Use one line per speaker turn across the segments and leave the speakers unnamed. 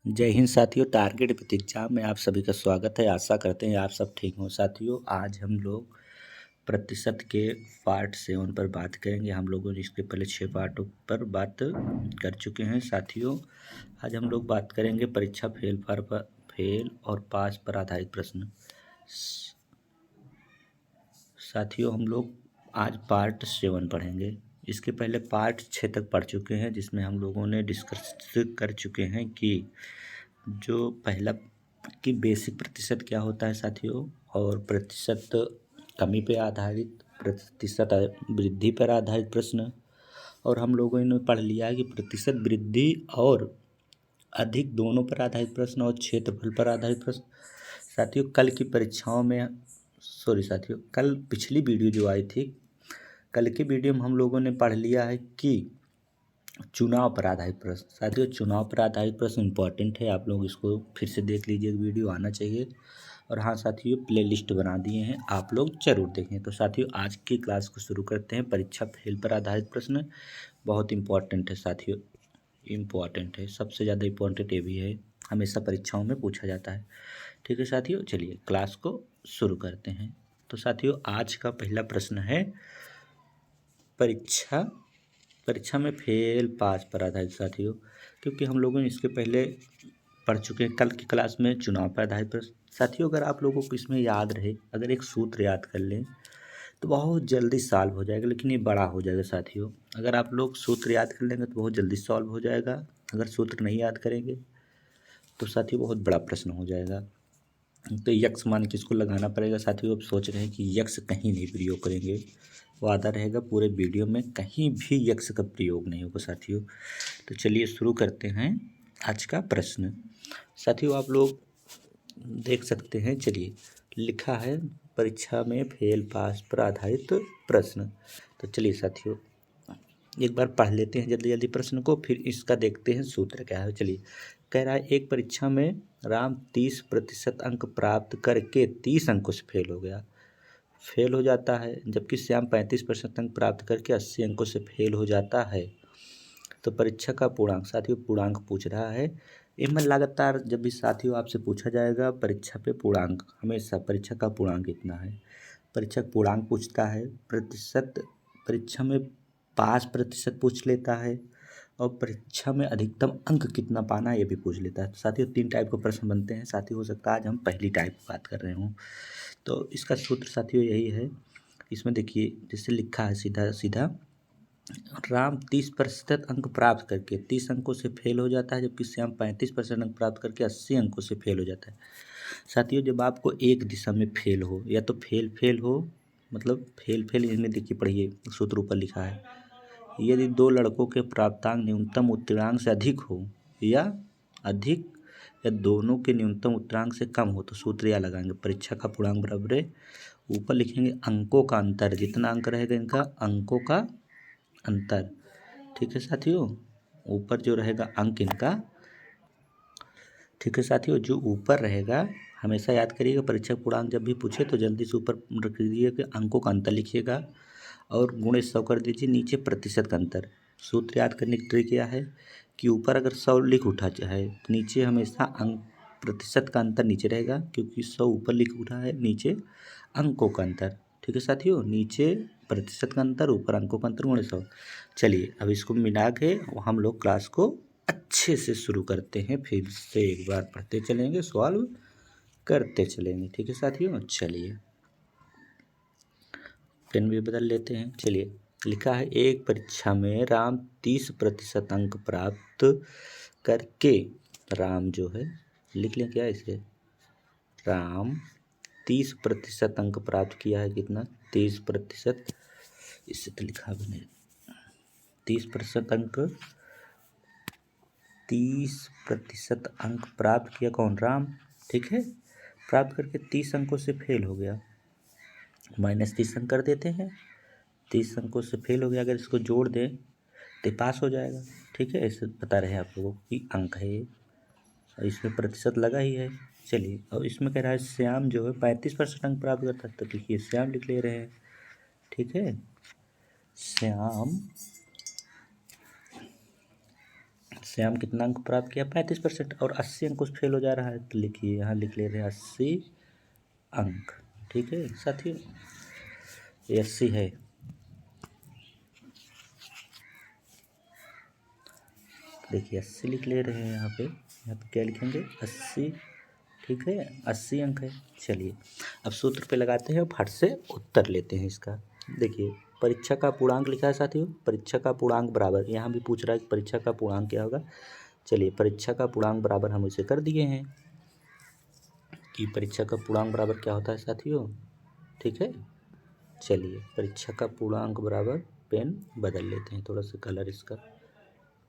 जय हिंद साथियों। Target with exam में आप सभी का स्वागत है। आशा करते हैं आप सब ठीक हो। साथियों, आज हम लोग प्रतिशत के पार्ट 7 पर बात करेंगे। हम लोगों ने इसके पहले 6 पार्टों पर बात कर चुके हैं। साथियों, आज हम लोग बात करेंगे परीक्षा फेल और पास पर आधारित प्रश्न। साथियों, हम लोग आज पार्ट 7 पढ़ेंगे। इसके पहले पार्ट 6 तक पढ़ चुके हैं, जिसमें हम लोगों ने डिस्कस कर चुके हैं कि जो पहला कि बेसिक प्रतिशत क्या होता है साथियों, और प्रतिशत कमी पे आधारित, प्रतिशत वृद्धि पर आधारित प्रश्न। और हम लोगों ने पढ़ लिया है कि प्रतिशत वृद्धि और अधिक दोनों पर आधारित प्रश्न और क्षेत्रफल पर आधारित प्रश्न। साथियों, कल की परीक्षाओं में साथियों, कल पिछली वीडियो जो आई थी, कल की वीडियो में हम लोगों ने पढ़ लिया है कि चुनाव पर आधारित प्रश्न। साथियों, चुनाव पर आधारित प्रश्न इंपॉर्टेंट है, आप लोग इसको फिर से देख लीजिए, वीडियो आना चाहिए। और हाँ साथियों, प्ले लिस्ट बना दिए हैं, आप लोग जरूर देखें। तो साथियों, आज की क्लास को शुरू करते हैं। परीक्षा फेल पर आधारित प्रश्न बहुत इंपॉर्टेंट है साथियों, इम्पॉर्टेंट है, सबसे ज़्यादा इम्पॉर्टेंट ये भी है, हमेशा परीक्षाओं में पूछा जाता है। ठीक है साथियों, चलिए क्लास को शुरू करते हैं। तो साथियों, आज का पहला प्रश्न है परीक्षा में फेल पास पर आधारित। साथियों, क्योंकि हम लोगों ने इसके पहले पढ़ चुके हैं कल की क्लास में चुनाव पर आधारित प्रश्न। साथियों, अगर आप लोगों को इसमें याद रहे, अगर एक सूत्र याद कर लें तो बहुत जल्दी सॉल्व हो जाएगा, लेकिन ये बड़ा हो जाएगा साथियों। अगर आप लोग सूत्र याद कर लेंगे तो बहुत जल्दी सॉल्व हो जाएगा। अगर सूत्र नहीं याद करेंगे तो साथियों बहुत बड़ा प्रश्न हो जाएगा। तो यक्स मान किसको लगाना पड़ेगा साथियों। अब सोच रहे हैं कि यक्स कहीं नहीं प्रयोग करेंगे, वादा रहेगा पूरे वीडियो में कहीं भी यक्स का प्रयोग नहीं होगा साथियों। तो चलिए शुरू करते हैं आज का प्रश्न। साथियों, आप लोग देख सकते हैं, चलिए लिखा है परीक्षा में फेल पास पर आधारित प्रश्न। तो चलिए साथियों एक बार पढ़ लेते हैं जल्दी जल्दी प्रश्न को, फिर इसका देखते हैं सूत्र क्या है। चलिए, कह रहा है एक परीक्षा में राम 30% अंक प्राप्त करके 30 अंकों से फेल हो जाता है, जबकि श्याम 35% अंक प्राप्त करके 80 अंकों से फेल हो जाता है। तो परीक्षा का पूर्णांक, साथियों पूर्णांक पूछ रहा है। इनमें लगातार जब भी साथियों आपसे पूछा जाएगा परीक्षा पे पूर्णांक, हमेशा परीक्षा का पूर्णांक कितना है, परीक्षा पूर्णांक पूछता है। प्रतिशत परीक्षा में पास प्रतिशत पूछ लेता है, और परीक्षा में अधिकतम अंक कितना पाना ये भी पूछ लेता है। तो साथियों 3 टाइप के प्रश्न बनते हैं साथियों। हो सकता है आज हम पहली टाइप की बात कर रहे हों। तो इसका सूत्र साथियों यही है। इसमें देखिए जैसे लिखा है सीधा सीधा, राम 30% अंक प्राप्त करके 30 अंकों से फेल हो जाता है, जबकि श्याम 35% अंक प्राप्त करके 80 अंकों से फेल हो जाता है। साथियों, जब आपको एक दिशा में फेल हो, या तो फेल हो, मतलब फेल इनमें देखिए पढ़िए, सूत्र ऊपर लिखा है, यदि 2 लड़कों के प्राप्तांक न्यूनतम उत्तीर्णांक से अधिक हो या दोनों के न्यूनतम उत्तीर्णांक से कम हो, तो सूत्र यह लगाएंगे, परीक्षा का पूर्णांक बराबर है, ऊपर लिखेंगे अंकों का अंतर, जितना अंक रहेगा इनका अंकों का अंतर। ठीक है साथियों, ऊपर जो रहेगा अंक इनका, ठीक है साथियों, जो ऊपर रहेगा हमेशा याद करिएगा, परीक्षा पूर्णांक जब भी पूछे तो जल्दी से ऊपर रख दीजिए कि अंकों का अंतर लिखिएगा, और गुणे 100 कर दीजिए, नीचे प्रतिशत का अंतर। सूत्र याद करने की ट्रिक क्या है कि ऊपर अगर 100 लिख उठा है तो नीचे हमेशा अंक प्रतिशत का अंतर नीचे रहेगा, क्योंकि 100 ऊपर लिख उठा है, नीचे अंकों का अंतर। ठीक है साथियों, नीचे प्रतिशत का अंतर, ऊपर अंकों का अंतर, गुणे 100। चलिए अब इसको मिला के हम लोग क्लास को अच्छे से शुरू करते हैं, फिर से एक बार पढ़ते चलेंगे, सॉल्व करते चलेंगे। ठीक है साथियों, चलिए पेन भी बदल लेते हैं। चलिए लिखा है एक परीक्षा में राम 30% अंक प्राप्त करके, राम जो है लिख लें क्या इसे, राम 30% अंक प्राप्त किया है, कितना 30%, इससे तो लिखा भी नहीं, 30% अंक प्राप्त किया कौन, राम। ठीक है, प्राप्त करके 30 अंकों से फेल हो गया, -30 अंक कर देते हैं, 30 अंकों से फेल हो गया, अगर इसको जोड़ दें तो पास हो जाएगा। ठीक है, ऐसे बता रहे हैं आप लोगों को कि अंक है ये, और इसमें प्रतिशत लगा ही है। चलिए, और इसमें कह रहा है श्याम जो है 35% अंक प्राप्त करता है, तो लिखिए श्याम लिख ले रहे हैं। ठीक श्याम कितना अंक प्राप्त किया? 35%। और 80 अंक कुछ फेल हो जा रहा है तो लिखिए, यहाँ लिख ले रहे हैं 80 अंक। ठीक है साथियों, ये 80 है। देखिए 80 लिख ले रहे हैं यहाँ पे क्या लिखेंगे? 80। ठीक है, 80 अंक है। चलिए अब सूत्र पे लगाते हैं और फट से उत्तर लेते हैं इसका। देखिए परीक्षा का पूर्णांक लिखा है साथियों, परीक्षा का पूर्णांक बराबर, यहाँ भी पूछ रहा है कि परीक्षा का पूर्णांक क्या होगा। चलिए परीक्षा का पूर्णांक बराबर हम इसे कर दिए हैं कि परीक्षा का पूर्णांक बराबर क्या होता है साथियों। ठीक है, चलिए परीक्षा का पूर्णांक बराबर, पेन बदल लेते हैं थोड़ा सा कलर इसका।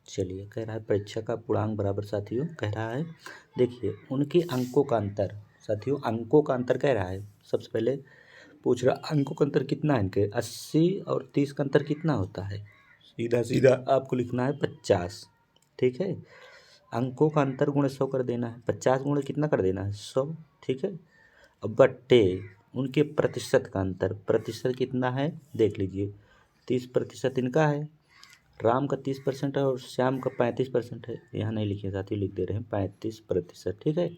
चलिए कह रहा है परीक्षा का पूर्णांक बराबर साथियों, कह रहा है देखिए उनके अंकों का अंतर। साथियों अंकों का अंतर कह रहा है, सबसे पहले पूछ रहा अंकों का अंतर कितना है इनके, 80 और 30 का अंतर कितना होता है। सीधा सीधा आपको लिखना है 50। ठीक है, अंकों का अंतर गुणे 100 कर देना है, 50 गुणे कितना कर देना है 100। ठीक है, अब बट्टे उनके प्रतिशत का अंतर, प्रतिशत कितना है देख लीजिए, 30% इनका है, राम का 30% है और श्याम का 35% है। यहाँ नहीं लिखे साथियों, लिख दे रहे हैं 35%। ठीक है,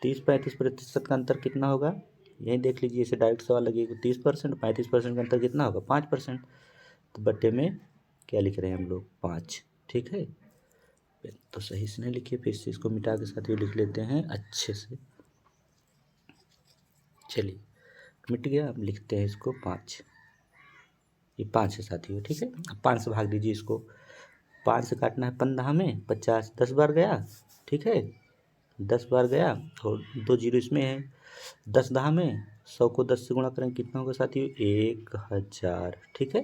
30-35% का अंतर कितना होगा, यही देख लीजिए, इसे डायरेक्ट सवाल लगेगा। 30%, 35% का अंतर कितना होगा 5%। तो बट्टे में क्या लिख रहे हैं हम लोग 5। ठीक है, तो सही से नहीं लिखिए, फिर से इसको मिटा के साथियों लिख लेते हैं अच्छे से। चलिए मिट गया, अब लिखते हैं इसको 5। ये 5 है साथियों। ठीक है, अब 5 से भाग दीजिए इसको, 5 से काटना है 15 में, 50 10 बार गया। ठीक है, 10 बार गया और 2 जीरो इसमें है, 10 दहा में 100 को 10 से गुणा करें कितना होगा साथियों 1000। ठीक है,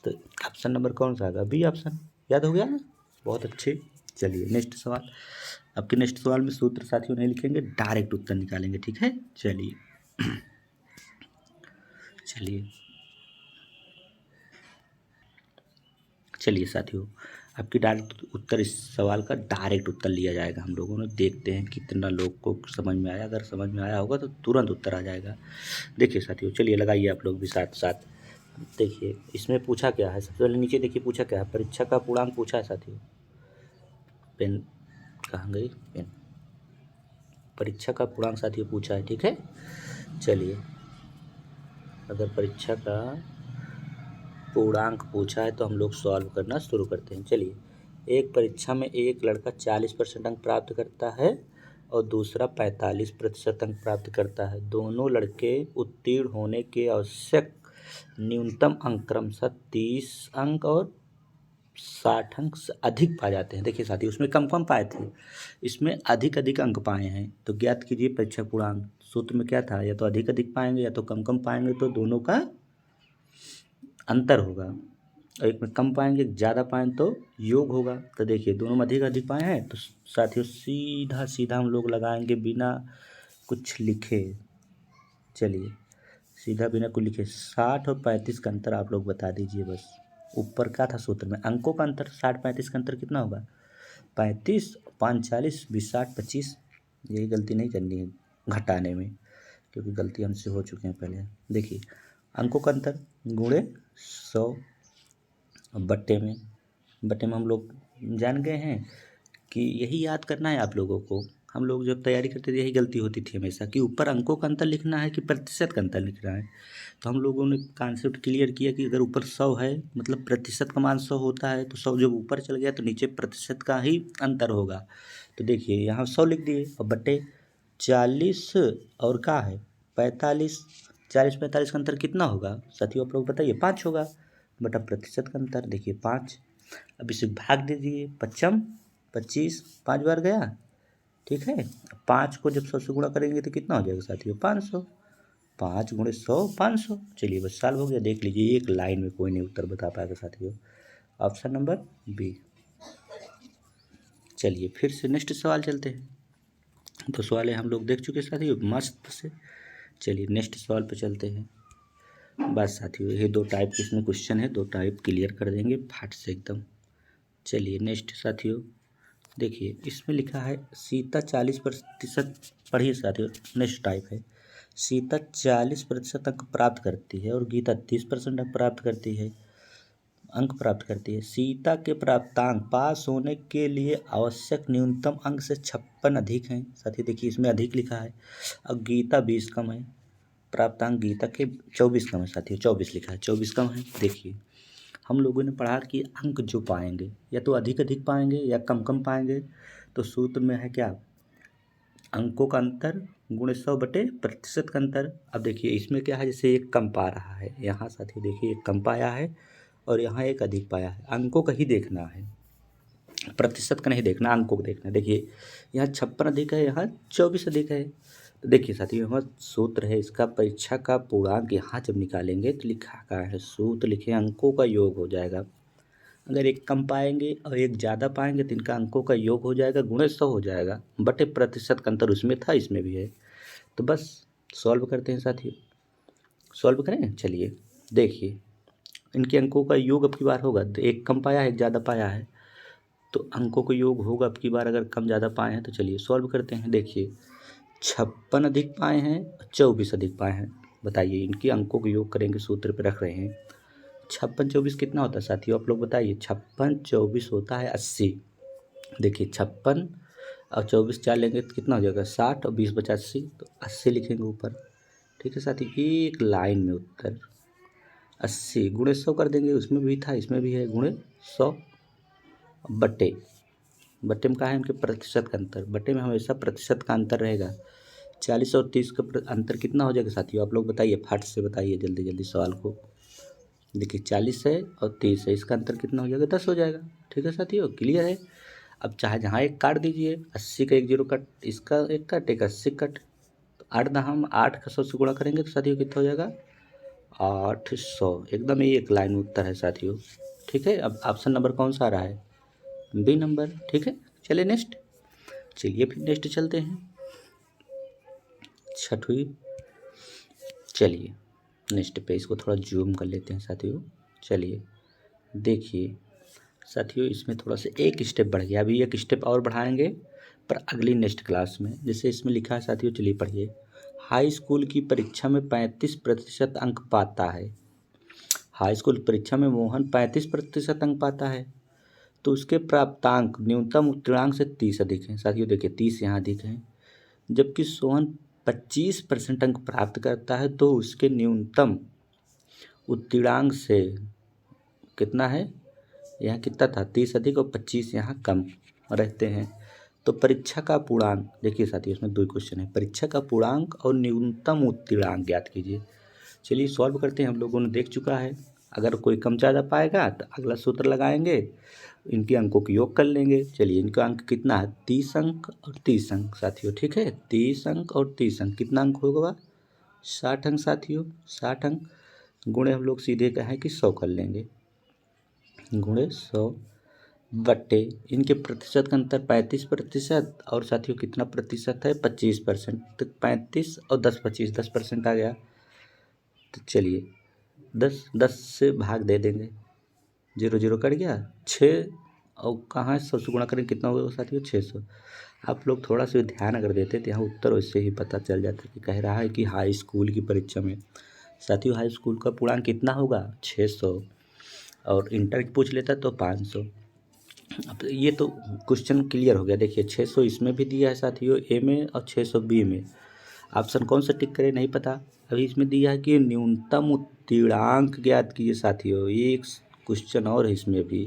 तो ऑप्शन नंबर कौन सा आएगा, बी ऑप्शन। याद हो गया ना, बहुत अच्छे। चलिए नेक्स्ट सवाल, आपके नेक्स्ट सवाल में सूत्र साथियों नहीं लिखेंगे, डायरेक्ट उत्तर निकालेंगे। ठीक है, चलिए चलिए साथियों, आपकी डायरेक्ट उत्तर, इस सवाल का डायरेक्ट उत्तर लिया जाएगा हम लोगों ने। देखते हैं कितना लोग को समझ में आया, अगर समझ में आया होगा तो तुरंत उत्तर आ जाएगा। देखिए साथियों, चलिए लगाइए आप लोग भी साथ साथ। देखिए इसमें पूछा क्या है, सबसे पहले नीचे देखिए पूछा क्या है, परीक्षा का पूर्णांक पूछा है साथियों। पेन कहाँ गई पेन, परीक्षा का पूर्णांक साथियों पूछा है। ठीक है, चलिए अगर परीक्षा का पूर्णांक पूछा है तो हम लोग सॉल्व करना शुरू करते हैं। चलिए, एक परीक्षा में एक लड़का 40% अंक प्राप्त करता है और दूसरा 45% अंक प्राप्त करता है। दोनों लड़के उत्तीर्ण होने के आवश्यक न्यूनतम अंक क्रमशः 30 अंक और 60 अंक से अधिक पाए जाते हैं। देखिए साथियों, उसमें कम कम पाए थे, इसमें अधिक अधिक अंक पाए हैं। तो ज्ञात कीजिए परीक्षा पूर्णांक। सूत्र में क्या था, या तो अधिक अधिक पाएंगे या तो कम कम पाएंगे, तो दोनों का अंतर होगा। एक में कम पाएंगे, ज़्यादा पाएँ तो योग होगा। तो देखिए दोनों में अधिक अधिक पाए हैं, तो साथियों सीधा सीधा हम लोग लगाएंगे बिना कुछ लिखे। चलिए सीधा बिना कुछ लिखे 60 और 35 का अंतर आप लोग बता दीजिए बस। ऊपर क्या था सूत्र में, अंकों का अंतर, 60-35 का अंतर कितना होगा 35, 5 40, 20 60 25। यही गलती नहीं करनी है घटाने में, क्योंकि गलती हमसे हो चुके हैं पहले। देखिए अंकों का अंतर गुणे 100, बट्टे में हम लोग जान गए हैं कि यही याद करना है आप लोगों को। हम लोग जब तैयारी करते थे यही गलती होती थी हमेशा, कि ऊपर अंकों का अंतर लिखना है कि प्रतिशत का अंतर लिखना है। तो हम लोगों ने कॉन्सेप्ट क्लियर किया कि अगर ऊपर 100 है मतलब प्रतिशत का मान 100 होता है, तो 100 जब ऊपर चल गया तो नीचे प्रतिशत का ही अंतर होगा। तो देखिए यहाँ 100 लिख दिए और बट्टे 40 और क्या है 45, 40-45 का अंतर कितना होगा साथियों आप लोग बताइए, 5 होगा, बटा प्रतिशत का अंतर देखिए 5। अब इसे भाग दीजिए, 5 25, 5 बार गया। ठीक है, 5 को जब 100 से गुणा करेंगे तो कितना हो जाएगा साथियों 500, 5 गुणे 100 500। चलिए बस सॉल्व हो गया। देख लीजिए एक लाइन में कोई नहीं उत्तर बता पाएगा साथियों, ऑप्शन नंबर बी। चलिए फिर से नेक्स्ट सवाल चलते हैं। तो सवाल हम लोग देख चुके साथियों मस्त से। चलिए नेक्स्ट सवाल पे चलते हैं। बस साथियों ये 2 टाइप के इसमें क्वेश्चन है, 2 टाइप क्लियर कर देंगे फट से एकदम। चलिए नेक्स्ट साथियों देखिए, इसमें लिखा है सीता 40%, पढ़िए साथियों, नेक्स्ट टाइप है, सीता 40% अंक प्राप्त करती है और गीता 30% अंक प्राप्त करती है। अंक प्राप्त करती है। सीता के प्राप्तांक पास होने के लिए आवश्यक न्यूनतम अंक से 56 अधिक हैं। साथ ही देखिए इसमें अधिक लिखा है। अब गीता 20 कम है, प्राप्तांक गीता के 24 कम है। साथियों 24 लिखा है, 24 कम है। देखिए हम लोगों ने पढ़ा कि अंक जो पाएंगे या तो अधिक अधिक पाएंगे या कम कम पाएंगे। तो सूत्र में है क्या, अंकों का अंतर गुणे 100 बटे प्रतिशत का अंतर। अब देखिए इसमें क्या है, जैसे एक कम पा रहा है यहाँ, साथियों देखिए एक कम पाया है और यहाँ एक अधिक पाया है। अंकों का ही देखना है, प्रतिशत का नहीं देखना, अंकों को देखना है। देखिए यहाँ 56 अधिक है, यहाँ 24 अधिक है। तो देखिए साथियों यहाँ सूत्र है इसका, परीक्षा का पूर्णांक यहाँ जब निकालेंगे तो लिखा का है, सूत्र लिखे अंकों का योग हो जाएगा। अगर एक कम पाएंगे और एक ज़्यादा पाएंगे तो इनका अंकों का योग हो जाएगा, गुणे 100 हो जाएगा, बटे प्रतिशत का अंतर उसमें था इसमें भी है। तो बस सॉल्व करते हैं साथियों, सॉल्व करें। चलिए देखिए इनके अंकों का योग अब की बार होगा, तो एक कम पाया है एक ज़्यादा पाया है, तो अंकों का योग होगा अब की बार अगर कम ज़्यादा पाए हैं। तो चलिए सॉल्व करते हैं। देखिए 56 अधिक पाए हैं, 24 अधिक पाए हैं। बताइए इनके अंकों का योग करेंगे, सूत्र पे रख रहे हैं। 56 24 कितना होता है साथियों, आप लोग बताइए। 56 24 होता है 80। देखिए 56 और 24 चार लेंगे तो कितना हो जाएगा 60 और 20 बचा 80, तो 80 लिखेंगे ऊपर। ठीक है साथियों, एक लाइन में उत्तर 80 गुणे 100 कर देंगे, उसमें भी था इसमें भी है, गुणे 100 बटे, बटे में कहा है इनके प्रतिशत का अंतर, बटे में हमेशा प्रतिशत का अंतर रहेगा। 40 और 30 का अंतर कितना हो जाएगा साथियों, आप लोग बताइए, फट से बताइए जल्दी जल्दी सवाल को। देखिए 40 है और 30 है, इसका अंतर कितना हो जाएगा 10 हो जाएगा। ठीक है साथियों, क्लियर है। अब चाहे जहाँ एक काट दीजिए, 80 का एक जीरो कट, इसका एक कट, एक 80 कट, तो 8 दहम 8 का 100 से गुणा करेंगे तो साथियों कितना हो जाएगा 800। एकदम एक लाइन में उत्तर है साथियों। ठीक है, अब ऑप्शन नंबर कौन सा आ रहा है, बी नंबर। ठीक है, चलिए नेक्स्ट, चलिए फिर नेक्स्ट चलते हैं, छठवीं। चलिए नेक्स्ट पे इसको थोड़ा जूम कर लेते हैं साथियों। चलिए देखिए साथियों इसमें थोड़ा सा एक स्टेप बढ़ गया, अभी एक स्टेप और बढ़ाएंगे पर अगली नेक्स्ट क्लास में। जैसे इसमें लिखा है साथियों, चलिए पढ़िए। हाई स्कूल की परीक्षा में 35% अंक पाता है। हाई स्कूल परीक्षा में मोहन 35% अंक पाता है, तो उसके प्राप्तांक न्यूनतम उत्तीर्णांक से 30 अधिक हैं। साथियों देखिए 30 यहाँ अधिक हैं। जबकि सोहन 25% अंक प्राप्त करता है, तो उसके न्यूनतम उत्तीर्णांक से कितना है, यहाँ कितना था 30 अधिक और 25 यहाँ कम रहते हैं। तो परीक्षा का पूर्णांक, देखिए साथियों इसमें दो क्वेश्चन है, परीक्षा का पूर्णांक और न्यूनतम उत्तीर्णांक ज्ञात कीजिए। चलिए सॉल्व करते हैं, हम लोगों ने देख चुका है। अगर कोई कम ज़्यादा पाएगा तो अगला सूत्र लगाएंगे, इनके अंकों का योग कर लेंगे। चलिए इनका अंक कितना है 30 अंक और 30 अंक साथियों। ठीक है, 30 अंक और 30 अंक, कितना अंक होगा 60 अंक साथियों। 60 अंक गुणे हम लोग सीधे कहें कि 100 कर लेंगे, गुणे 100 बट्टे इनके प्रतिशत का अंतर 35% और साथियों कितना प्रतिशत है 25%। तो 35 और 10 25 10% आ गया। तो चलिए 10 से भाग दे देंगे, 0 0 कट गया, 6 और कहाँ 100 से गुणा करें कितना होगा साथियों 600। आप लोग थोड़ा सा ध्यान अगर देते तो यहाँ उत्तर वैसे ही पता चल जाता कि कह रहा है कि हाई स्कूल की परीक्षा में। साथियों हाई स्कूल का पूर्णांक कितना होगा 600 और इंटर पूछ लेता तो 500। अब ये तो क्वेश्चन क्लियर हो गया। देखिए 600 इसमें भी दिया है साथियों ए में और 600 बी में। ऑप्शन कौन सा टिक करें नहीं पता। अभी इसमें दिया है कि न्यूनतम उत्तीर्णांक ज्ञात कीजिए साथियों, ये एक क्वेश्चन और है इसमें भी।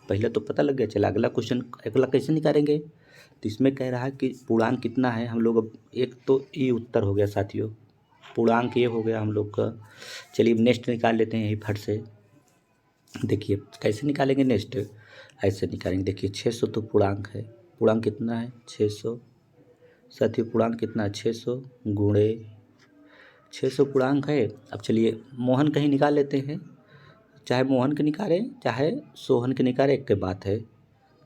पहले तो पता लग गया, चला अगला क्वेश्चन अगला कैसे निकालेंगे। तो इसमें कह रहा है कि पूर्णांक कितना है, हम लोग अब एक तो ये उत्तर हो गया साथियों, पूर्णांक ये हो गया हम लोग का। चलिए नेक्स्ट निकाल लेते हैं यही फट से। देखिए कैसे निकालेंगे नेक्स्ट, ऐसे निकालेंगे। देखिए 600 तो पूर्णांक है, पूर्णांक कितना है 600 साथियों, पूर्णांक कितना है 600 गुणे 600 पूर्णांक है। अब चलिए मोहन कहीं निकाल लेते हैं, चाहे मोहन के निकालें चाहे सोहन के निकालें, एक के बात है।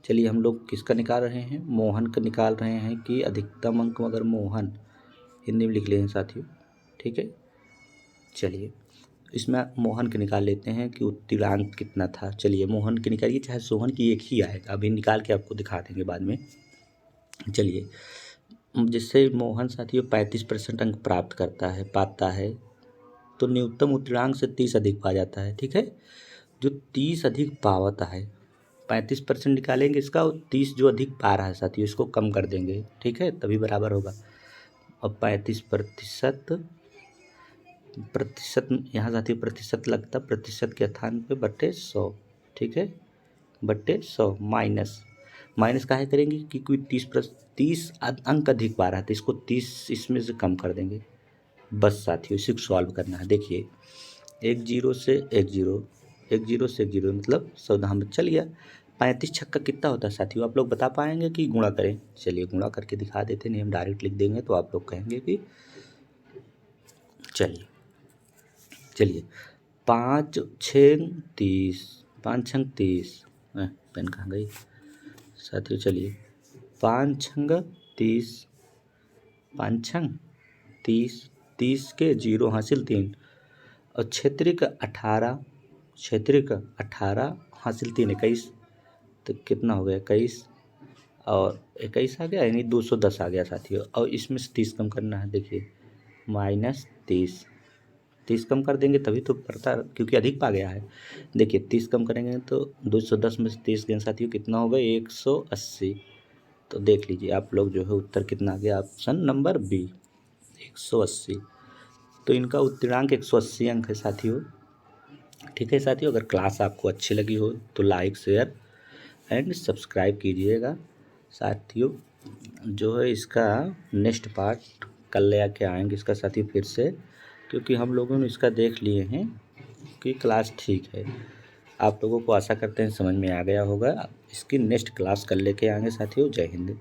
चलिए हम लोग किसका निकाल रहे हैं, मोहन का निकाल रहे हैं कि अधिकतम अंक मगर मोहन, हिंदी में लिख लें साथियों। ठीक है, चलिए इसमें मोहन के निकाल लेते हैं कि उत्तीर्णांक कितना था। चलिए मोहन के निकालिए, चाहे सोहन की एक ही आएगा, अभी निकाल के आपको दिखा देंगे बाद में। चलिए जिससे मोहन साथियों 35% अंक प्राप्त करता है पाता है, तो न्यूनतम उत्तीर्णांक से 30 अधिक पा जाता है। ठीक है, जो 30 अधिक पावता है 35% निकालेंगे इसका, और 30 जो अधिक पा रहा है साथियों इसको कम कर देंगे, ठीक है, तभी बराबर होगा। और 35% यहाँ साथियों प्रतिशत लगता, प्रतिशत के स्थान पे बटे 100, ठीक है, बटे 100 माइनस काहे करेंगे कि कोई 30 अंक अधिक पा रहा है तो इसको 30 इसमें से कम कर देंगे। बस साथियों इसी को सॉल्व करना है। देखिए एक जीरो से एक जीरो, एक जीरो से एक जीरो, मतलब 100 में चल गया। 35 छक्का कितना होता है साथियों, आप लोग बता पाएंगे कि गुणा करें? चलिए गुणा करके दिखा देते, नहीं हम डायरेक्ट लिख देंगे तो आप लोग कहेंगे कि चलिए 5 छः 30, 5 छंग 30, पेन कहाँ गई साथियों? चलिए 5 छंग 30, 5 छंग 30, 30 के जीरो हासिल 3, और क्षेत्रीय का 18 हासिल 3 21, तो कितना हो गया 21, और 21 आ गया, यानी 210 आ गया साथियों। और इसमें से 30 कम करना है, देखिए -30 कम कर देंगे तभी तो पड़ता, क्योंकि अधिक पा गया है। देखिए 30 कम करेंगे तो 210 में से 30 गए साथियों, कितना होगा 180। तो देख लीजिए आप लोग जो है उत्तर कितना आ गया, ऑप्शन नंबर बी 180। तो इनका उत्तरांक 180 अंक है साथियों। ठीक है साथियों, अगर क्लास आपको अच्छी लगी हो तो लाइक शेयर एंड सब्सक्राइब कीजिएगा साथियों। जो है इसका नेक्स्ट पार्ट कल ले आके आएंगे इसका साथियों फिर से, क्योंकि हम लोगों ने इसका देख लिए हैं कि क्लास ठीक है। आप लोगों को आशा करते हैं समझ में आ गया होगा। इसकी नेक्स्ट क्लास कल लेके आएंगे साथियों। जय हिंद।